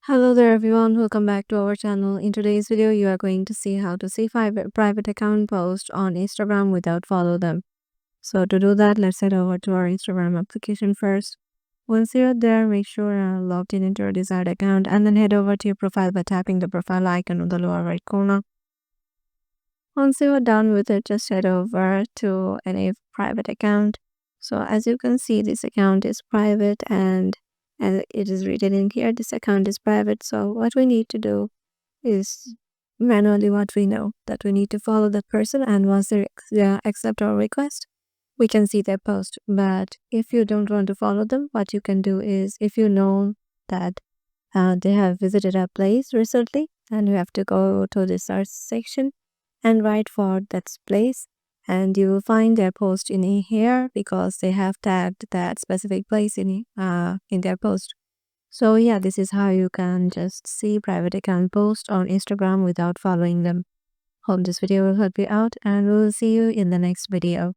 Hello there everyone, welcome back to our channel. In today's video, you are going to see how to see private account posts on Instagram without follow them. So to do that, let's head over to our Instagram application first. Once you're there, make sure you're logged in into your desired account and then head over to your profile by tapping the profile icon on the lower right corner. Once you are done with it, just head over to any private account. So as you can see, this account is private and it is written in here, this account is private. So what we need to do is manually what we know that we need to follow that person, and once they accept our request, we can see their post. But if you don't want to follow them, what you can do is, if you know that they have visited a place recently, and you have to go to the search section and write for that place, and you will find their post in here because they have tagged that specific place in their post. So yeah, this is how you can just see private account posts on Instagram without following them. Hope this video will help you out, and we'll see you in the next video.